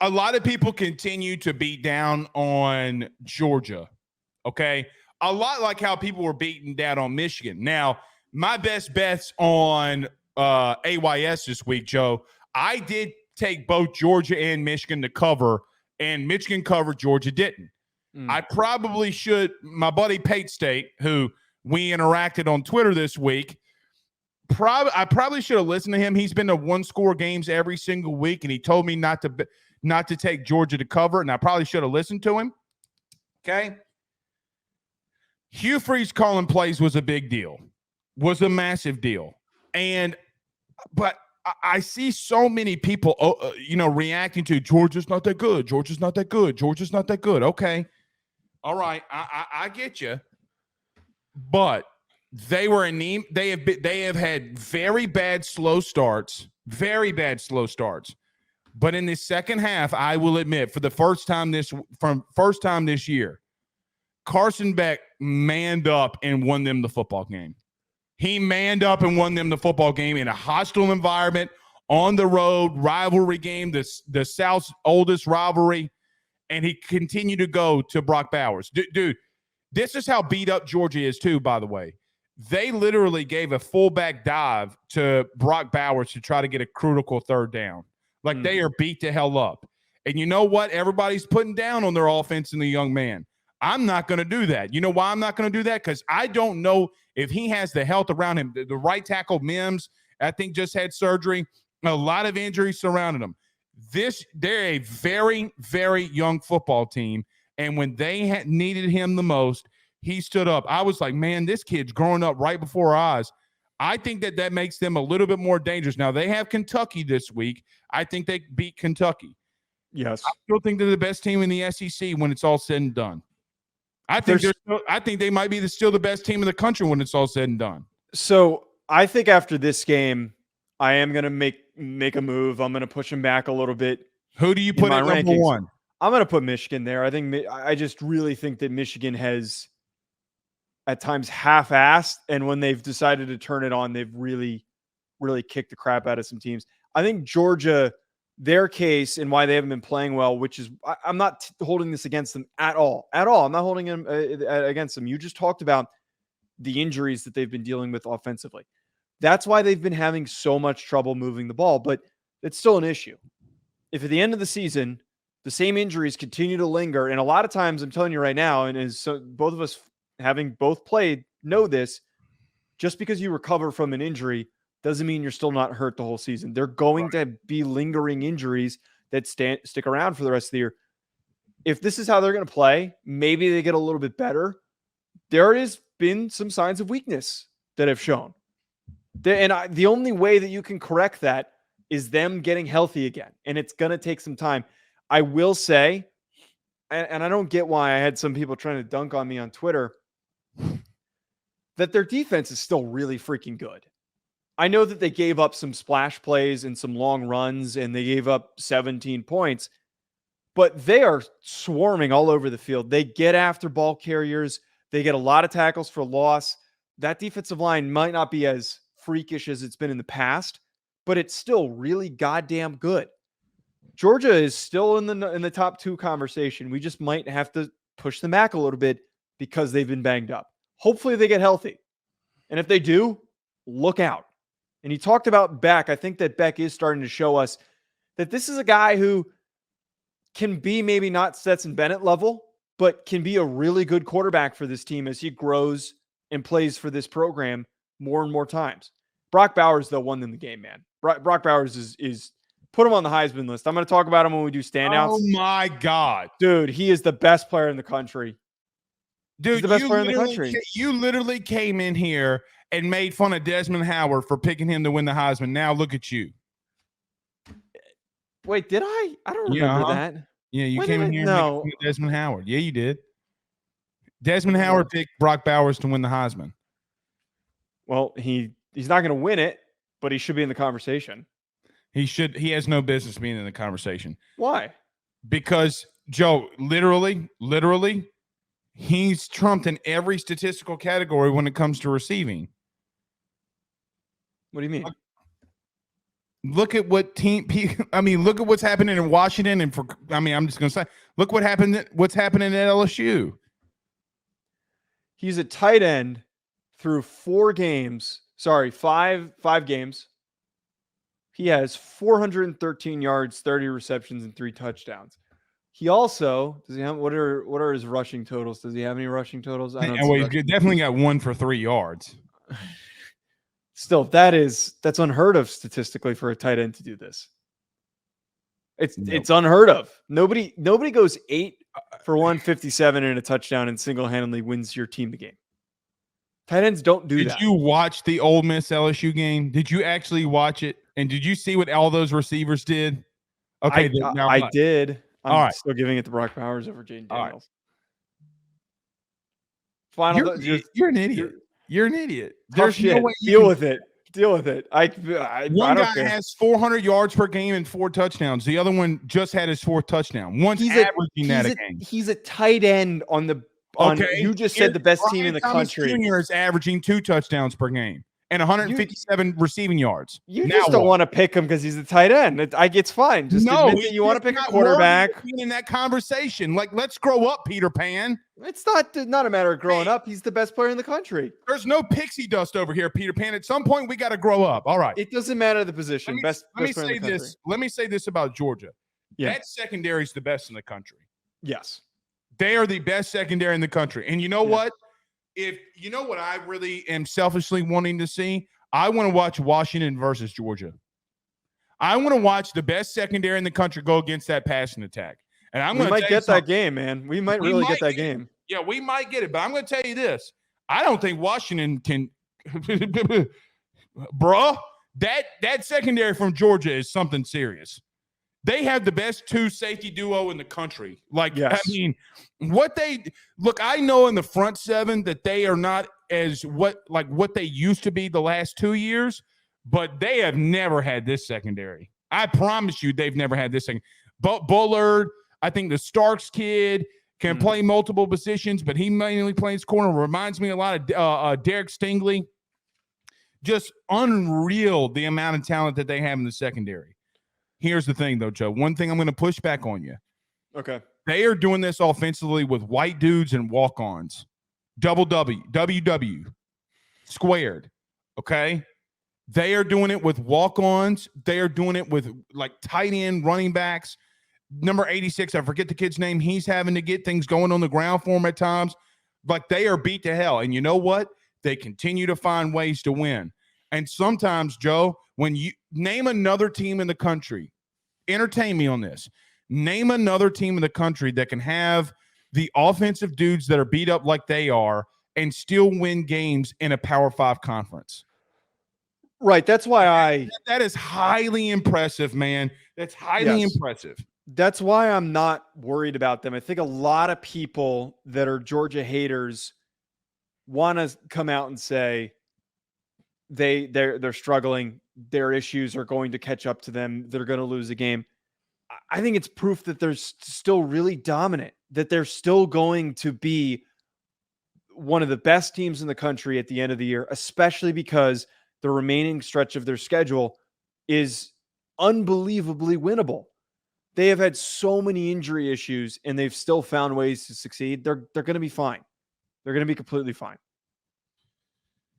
a lot of people continue to beat down on Georgia. Okay. A lot like how people were beating down on Michigan. Now, my best bets on AYS this week, Joe, I did take both Georgia and Michigan to cover, and Michigan covered, Georgia didn't. I probably should. My buddy Pate State, who we interacted on Twitter this week, I probably should have listened to him. He's been to one-score games every single week, and he told me not to take Georgia to cover, and I probably should have listened to him. Okay. Hugh Freeze calling plays was a big deal, was a massive deal. But I see so many people, reacting to Georgia's not that good. Georgia's not that good. Georgia's not that good. Okay. All right. I get you. But they were anemic. They have had very bad slow starts. But in the second half, I will admit, for the first time this year, Carson Beck manned up and won them the football game. He manned up and won them the football game in a hostile environment, on the road, rivalry game, the South's oldest rivalry, and he continued to go to Brock Bowers. Dude, this is how beat up Georgia is too, by the way. They literally gave a fullback dive to Brock Bowers to try to get a critical third down. Like they are beat the hell up. And you know what? Everybody's putting down on their offense and the young man. I'm not going to do that. You know why I'm not going to do that? Because I don't know if he has the health around him. The right tackle, Mims, I think just had surgery. A lot of injuries surrounding him. They're a very, very young football team. And when they needed him the most, he stood up. I was like, man, this kid's growing up right before our eyes. I think that makes them a little bit more dangerous. Now, they have Kentucky this week. I think they beat Kentucky. Yes. I still think they're the best team in the SEC when it's all said and done. I think they might be still the best team in the country when it's all said and done. So I think after this game, I am going to make a move. I'm going to push him back a little bit. Who do you put at number one? I'm going to put Michigan there. I just really think that Michigan has at times half-assed, and when they've decided to turn it on, they've really, really kicked the crap out of some teams. I think Georgia, their case and why they haven't been playing well, which is I'm not holding this against them at all. I'm not holding them against them. You just talked about the injuries that they've been dealing with offensively. That's why they've been having so much trouble moving the ball, but it's still an issue. If at the end of the season, the same injuries continue to linger, and a lot of times, I'm telling you right now, and as both of us having both played know this, just because you recover from an injury doesn't mean you're still not hurt the whole season. They're going to be lingering injuries that stick around for the rest of the year. If this is how they're going to play, maybe they get a little bit better. There has been some signs of weakness that have shown. The only way that you can correct that is them getting healthy again. And it's going to take some time. I will say, and I don't get why I had some people trying to dunk on me on Twitter, that their defense is still really freaking good. I know that they gave up some splash plays and some long runs, and they gave up 17 points, but they are swarming all over the field. They get after ball carriers. They get a lot of tackles for loss. That defensive line might not be as freakish as it's been in the past, but it's still really goddamn good. Georgia is still in the top two conversation. We just might have to push them back a little bit because they've been banged up. Hopefully they get healthy. And if they do, look out. And he talked about Beck. I think that Beck is starting to show us that this is a guy who can be maybe not Stetson Bennett level, but can be a really good quarterback for this team as he grows and plays for this program more and more times. Brock Bowers, though, won them the game, man. Brock Bowers is put him on the Heisman list. I'm going to talk about him when we do standouts. Oh, my God. Dude, he is the best player in the country. Dude, you literally came in here and made fun of Desmond Howard for picking him to win the Heisman. Now look at you. Wait, did I? I don't remember that. Yeah, you came in here and made fun of Desmond Howard. Yeah, you did. Desmond Howard picked Brock Bowers to win the Heisman. Well, he's not going to win it, but he should be in the conversation. He has no business being in the conversation. Why? Because, Joe, literally, he's trumped in every statistical category when it comes to receiving. What do you mean? look at what I mean, look at what's happening in Washington, and I'm just going to say, look what's happening at LSU. He's a tight end through 4 games. Sorry, five games. He has 413 yards, 30 receptions, and 3 touchdowns. He also does he have what are his rushing totals? Does he have any rushing totals? I don't know. Well, he's definitely got 1 for 3 yards. Still, that's unheard of statistically for a tight end to do this. It's unheard of. Nobody goes 8 for 157 and a touchdown and single-handedly wins your team the game. Tight ends don't do that. Did you watch the Ole Miss LSU game? Did you actually watch it? And did you see what all those receivers did? Okay, I did. I'm all still giving it to Brock Powers over Jaden Daniels. Right. You're an idiot. You're an idiot. There's no way deal with it. Deal with it. One guy has 400 yards per game and 4 touchdowns. The other one just had his 4th touchdown. One's averaging that a game. He's a tight end on the. You just said the best team in the country. Jr. is averaging 2 touchdowns per game and 157 receiving yards. You just don't want to pick him because he's a tight end. It's fine. Just admit that you want to pick a quarterback. In that conversation, like, let's grow up, Peter Pan. It's not a matter of growing up. He's the best player in the country. There's no pixie dust over here, Peter Pan. At some point, we got to grow up. All right. It doesn't matter the position. Let me say this about Georgia. Yeah. That secondary is the best in the country. Yes. They are the best secondary in the country. And you know what? If you know what I really am selfishly wanting to see, I want to watch Washington versus Georgia. I want to watch the best secondary in the country go against that passing attack. And we might get that game, man. We might really get that game. Yeah, we might get it. But I'm going to tell you this. I don't think Washington can bruh, that secondary from Georgia is something serious. They have the best 2 safety duo in the country. Like, yes. I mean, I know in the front 7 that they are not as what they used to be the last 2 years, but they have never had this secondary. I promise you they've never had this thing. Bullard, I think the Starks kid can play multiple positions, but he mainly plays corner. Reminds me a lot of Derek Stingley. Just unreal the amount of talent that they have in the secondary. Here's the thing, though, Joe. One thing I'm going to push back on you. Okay. They are doing this offensively with white dudes and walk-ons. WW, squared, okay? They are doing it with walk-ons. They are doing it with, like, tight end running backs. Number 86, I forget the kid's name. He's having to get things going on the ground for him at times. Like, they are beat to hell. And you know what? They continue to find ways to win. And sometimes, Joe, when you name another team in the country, entertain me on this. Name another team in the country that can have the offensive dudes that are beat up like they are and still win games in a Power 5 conference. Right. That's why that is highly impressive, man. That's highly impressive. That's why I'm not worried about them. I think a lot of people that are Georgia haters want to come out and say they're struggling. Their issues are going to catch up to them. They're going to lose a game. I think it's proof that they're still really dominant, that they're still going to be one of the best teams in the country at the end of the year, especially because the remaining stretch of their schedule is unbelievably winnable. They have had so many injury issues and they've still found ways to succeed. They're going to be fine. They're going to be completely fine.